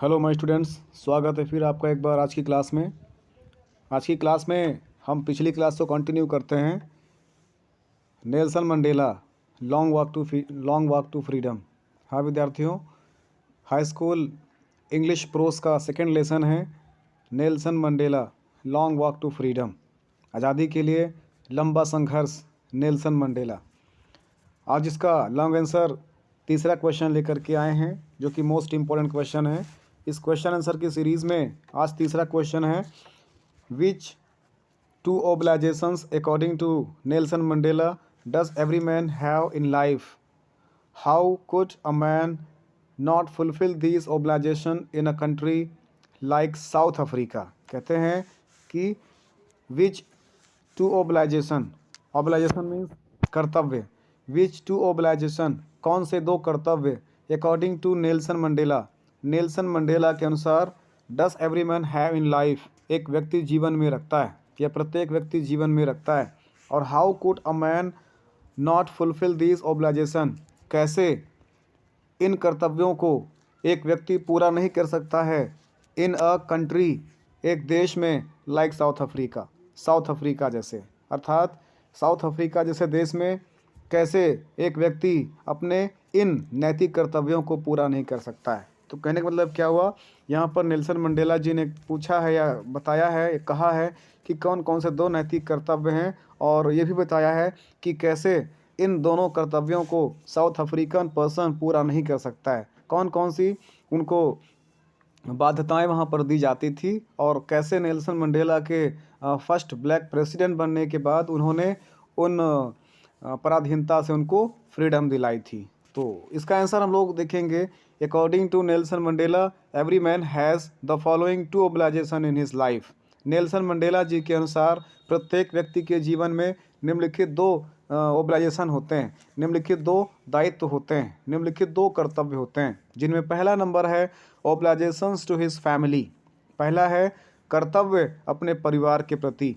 Hello my students, स्वागत है फिर आपका एक बार आज की क्लास में। आज की क्लास में हम पिछली क्लास को कंटिन्यू करते हैं। Nelson Mandela long walk to freedom. हाँ विद्यार्थियों, हाई स्कूल इंग्लिश प्रोस का सेकंड लेसन है Nelson Mandela long walk to freedom, आज़ादी के लिए लंबा संघर्ष नेल्सन मंडेला। आज इसका लॉन्ग आंसर तीसरा क्वेश्चन लेकर के आए हैं, जो कि मोस्ट इम्पोर्टेंट क्वेश्चन है। इस क्वेश्चन आंसर की सीरीज़ में आज तीसरा क्वेश्चन है, which two obligations according to Nelson Mandela does every man have in life, how could a man not fulfil this obligation in a country like South Africa. कहते हैं कि विच to ओब्लाइजेशन means कर्तव्य। विच to ओब्लाइजेशन, कौन से दो कर्तव्य, according to Nelson Mandela के अनुसार, does every man have in life, एक व्यक्ति जीवन में रखता है या प्रत्येक व्यक्ति जीवन में रखता है। और how could a man not fulfil this obligation, कैसे इन कर्तव्यों को एक व्यक्ति पूरा नहीं कर सकता है इन अ कंट्री, एक देश में, लाइक साउथ अफ्रीका जैसे, अर्थात साउथ अफ्रीका जैसे देश में कैसे एक व्यक्ति अपने इन नैतिक कर्तव्यों को पूरा नहीं कर सकता है। तो कहने का मतलब क्या हुआ, यहाँ पर नेल्सन मंडेला जी ने पूछा है या बताया है, कहा है कि कौन कौन से दो नैतिक कर्तव्य हैं, और ये भी बताया है कि कैसे इन दोनों कर्तव्यों को साउथ अफ्रीकन पर्सन पूरा नहीं कर सकता है। कौन कौन सी उनको बाध्यताएं वहाँ पर दी जाती थी, और कैसे नेल्सन मंडेला के फर्स्ट ब्लैक प्रेसिडेंट बनने के बाद उन्होंने उन पराधीनता से उनको फ्रीडम दिलाई थी। तो इसका आंसर हम लोग देखेंगे। According to Nelson Mandela every man has the following two obligation in his life. Nelson Mandela ji के अनुसार प्रत्येक व्यक्ति के जीवन में निम्नलिखित दो ओब्लाइजेशन होते हैं, निम्नलिखित दो दायित्व होते हैं, निम्नलिखित दो कर्तव्य होते हैं, जिनमें पहला नंबर है ओब्लाइजेशंस टू हिज फैमिली। पहला है कर्तव्य अपने परिवार के प्रति,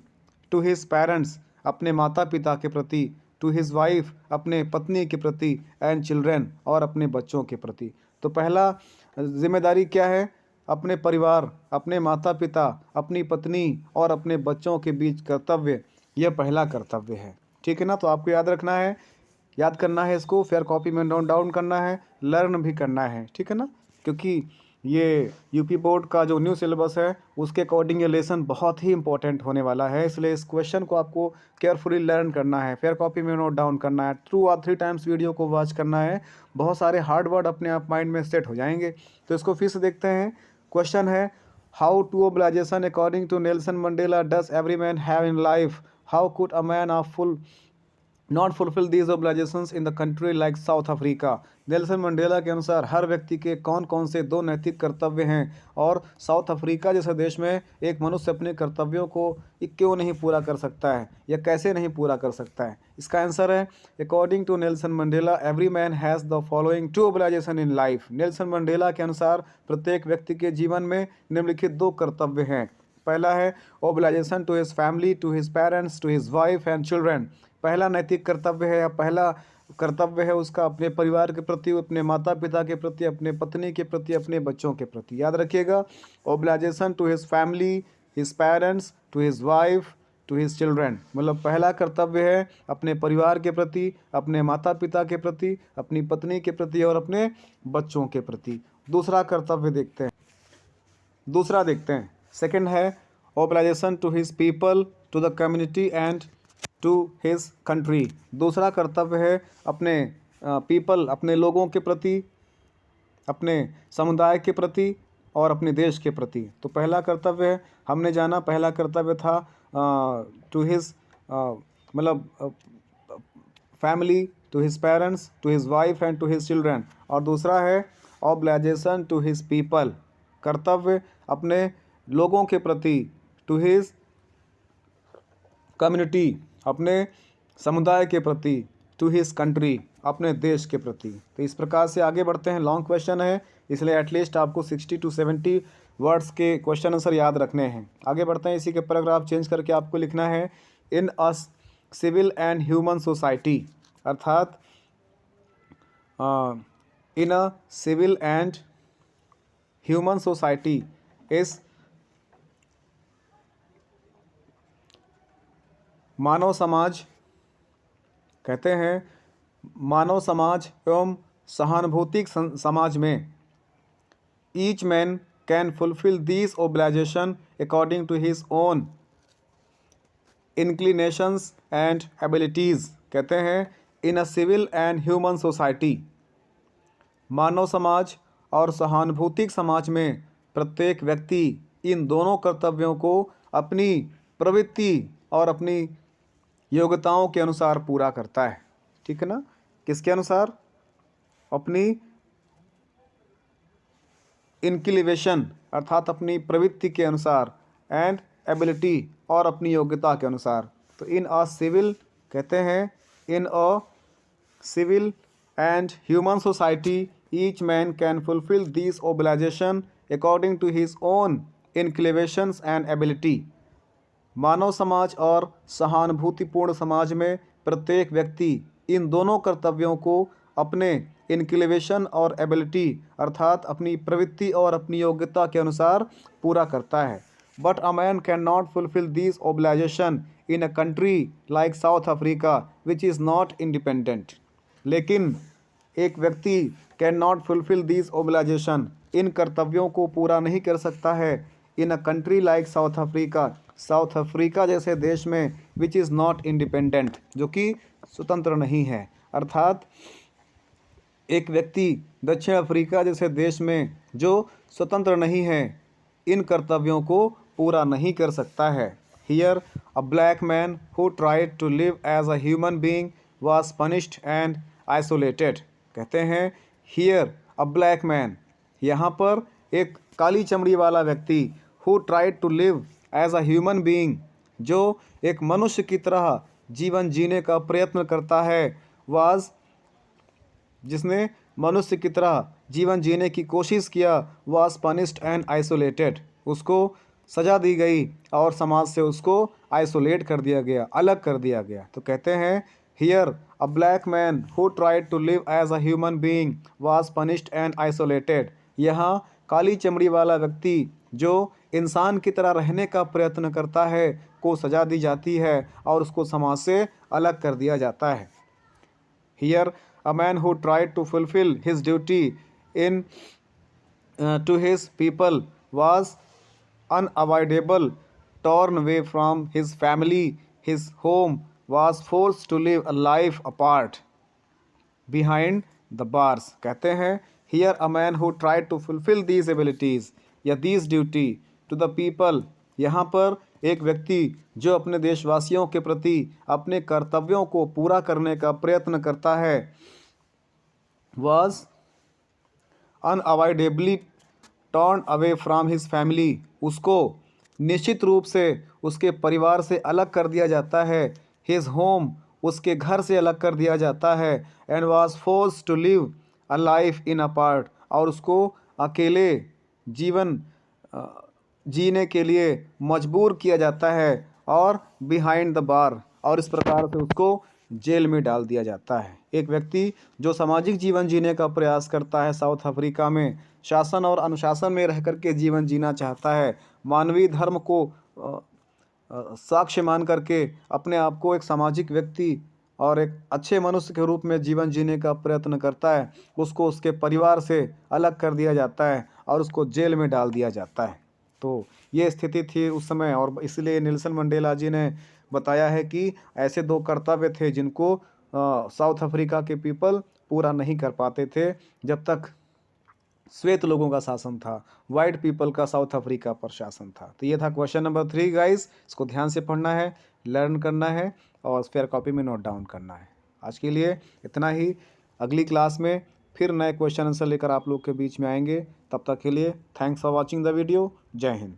टू हिज पेरेंट्स, अपने माता पिता के प्रति, टू हिज वाइफ, अपने पत्नी के प्रति, एंड चिल्ड्रेन, और अपने बच्चों के प्रति। तो पहला जिम्मेदारी क्या है, अपने परिवार, अपने माता पिता, अपनी पत्नी और अपने बच्चों के बीच कर्तव्य, यह पहला कर्तव्य है। ठीक है ना। तो आपको याद रखना है, याद करना है इसको, फेयर कॉपी में नोट डाउन करना है, लर्न भी करना है। ठीक है ना, क्योंकि ये यूपी बोर्ड का जो न्यू सिलेबस है उसके अकॉर्डिंग ये लेसन बहुत ही इंपॉर्टेंट होने वाला है, इसलिए इस क्वेश्चन को आपको केयरफुली लर्न करना है, फेयर कॉपी में नोट डाउन करना है, 2 और 3 टाइम्स वीडियो को वॉच करना है। बहुत सारे हार्ड वर्ड अपने आप माइंड में सेट हो जाएंगे। तो इसको फिर से देखते हैं। क्वेश्चन है, how two obligation according to Nelson Mandela does every man have in life, how could a man of not fulfil these obligations in the country like South Africa. Nelson Mandela के अनुसार हर व्यक्ति के कौन कौन से दो नैतिक कर्तव्य हैं, और साउथ अफ्रीका जैसे देश में एक मनुष्य अपने कर्तव्यों को क्यों नहीं पूरा कर सकता है या कैसे नहीं पूरा कर सकता है। इसका आंसर है, according to Nelson Mandela every man has the following two obligation in life. Nelson Mandela के अनुसार प्रत्येक व्यक्ति के जीवन में निम्नलिखित दो कर्तव्य हैं। पहला है obligation to his family, to his parents, to his wife and children. पहला नैतिक कर्तव्य है या पहला कर्तव्य है उसका अपने परिवार के प्रति, अपने माता पिता के प्रति, अपने पत्नी के प्रति, अपने बच्चों के प्रति। याद रखिएगा, obligation to his family, his parents, to his wife, to his children, मतलब पहला कर्तव्य है अपने परिवार के प्रति, अपने माता पिता के प्रति, अपनी पत्नी के प्रति और अपने बच्चों के प्रति। दूसरा कर्तव्य देखते हैं, सेकंड है obligation to his people, to the community and to his country. दूसरा कर्तव्य है अपने पीपल, अपने लोगों के प्रति, अपने समुदाय के प्रति और अपने देश के प्रति। तो पहला कर्तव्य है, हमने जाना पहला कर्तव्य था टू हिज मतलब family, to his parents, to his wife and to his children. और दूसरा है ऑब्लाइजेशन टू हिज पीपल, कर्तव्य अपने लोगों के प्रति, टू हिज कम्युनिटी, अपने समुदाय के प्रति, टू हिज कंट्री, अपने देश के प्रति। तो इस प्रकार से आगे बढ़ते हैं। लॉन्ग क्वेश्चन है, इसलिए एटलीस्ट आपको 60 to 70 वर्ड्स के क्वेश्चन आंसर याद रखने हैं। आगे बढ़ते हैं, इसी के पैराग्राफ चेंज करके आपको लिखना है, in a civil and human society, अर्थात in a civil and human society इस मानव समाज कहते हैं मानव समाज एवं सहानुभूतिक समाज में each man can fulfil these obligation according to his own inclinations and abilities. कहते हैं in a civil and human society, मानव समाज और सहानुभूतिक समाज में प्रत्येक व्यक्ति इन दोनों कर्तव्यों को अपनी प्रवृत्ति और अपनी योग्यताओं के अनुसार पूरा करता है। ठीक है ना, किसके अनुसार? अपनी इंक्लिनेशन अर्थात अपनी प्रवृत्ति के अनुसार, एंड एबिलिटी और अपनी योग्यता के अनुसार। तो इन अ सिविल कहते हैं in a civil and human society each man can fulfil this obligation according to his own inclinations and ability. मानव समाज और सहानुभूतिपूर्ण समाज में प्रत्येक व्यक्ति इन दोनों कर्तव्यों को अपने इंक्लिनेशन और एबिलिटी अर्थात अपनी प्रवृत्ति और अपनी योग्यता के अनुसार पूरा करता है। But a man can not fulfil this obligation in a country like South Africa which is not independent. लेकिन एक व्यक्ति can not fulfil this obligation, इन कर्तव्यों को पूरा नहीं कर सकता है in a country like South Africa, South Africa जैसे देश में, विच इज़ नॉट इंडिपेंडेंट, जो कि स्वतंत्र नहीं है। अर्थात एक व्यक्ति दक्षिण अफ्रीका जैसे देश में जो स्वतंत्र नहीं है इन कर्तव्यों को पूरा नहीं कर सकता है। Here a black man who tried to live as a human being was punished and isolated. कहते हैं हियर अ ब्लैक मैन, यहाँ पर एक काली चमड़ी वाला व्यक्ति, who tried to live as a human being, जो एक मनुष्य की तरह जीवन जीने का प्रयत्न करता है, वाज जिसने मनुष्य की तरह जीवन जीने की कोशिश किया, वाज पनिश्ड एंड आइसोलेटेड, उसको सज़ा दी गई और समाज से उसको आइसोलेट कर दिया गया, अलग कर दिया गया। तो कहते हैं here a black man who tried to live as a human being was punished and isolated. यहाँ काली चमड़ी वाला व्यक्ति जो इंसान की तरह रहने का प्रयत्न करता है को सज़ा दी जाती है और उसको समाज से अलग कर दिया जाता है। Here, a man who tried to fulfill his duty in to his people was unavoidable, torn away from his family, his home, was forced to live a life apart behind the bars। कहते हैं here a man who tried to fulfill these abilities या these duty to the people, यहाँ पर एक व्यक्ति जो अपने देशवासियों के प्रति अपने कर्तव्यों को पूरा करने का प्रयत्न करता है, was unavoidably torn away from his family, उसको निश्चित रूप से उसके परिवार से अलग कर दिया जाता है, his home, उसके घर से अलग कर दिया जाता है, and was forced to live a life in apart, और उसको अकेले जीवन जीने के लिए मजबूर किया जाता है और बिहाइंड द बार, और इस प्रकार से उसको जेल में डाल दिया जाता है। एक व्यक्ति जो सामाजिक जीवन जीने का प्रयास करता है साउथ अफ्रीका में, शासन और अनुशासन में रह कर के जीवन जीना चाहता है, मानवीय धर्म को साक्ष्य मान करके अपने आप को एक सामाजिक व्यक्ति और एक अच्छे मनुष्य के रूप में जीवन जीने का प्रयत्न करता है, उसको उसके परिवार से अलग कर दिया जाता है और उसको जेल में डाल दिया जाता है। तो ये स्थिति थी उस समय, और इसलिए नेल्सन मंडेला जी ने बताया है कि ऐसे दो कर्तव्य थे जिनको साउथ अफ्रीका के पीपल पूरा नहीं कर पाते थे जब तक श्वेत लोगों का शासन था, वाइट पीपल का साउथ अफ्रीका पर शासन था। तो ये था क्वेश्चन नंबर 3 गाइस, इसको ध्यान से पढ़ना है, लर्न करना है और स्पेयर कॉपी में नोट डाउन करना है। आज के लिए इतना ही, अगली क्लास में फिर नए क्वेश्चन आंसर लेकर आप लोग के बीच में आएंगे। तब तक के लिए thanks for watching the video. जय हिंद।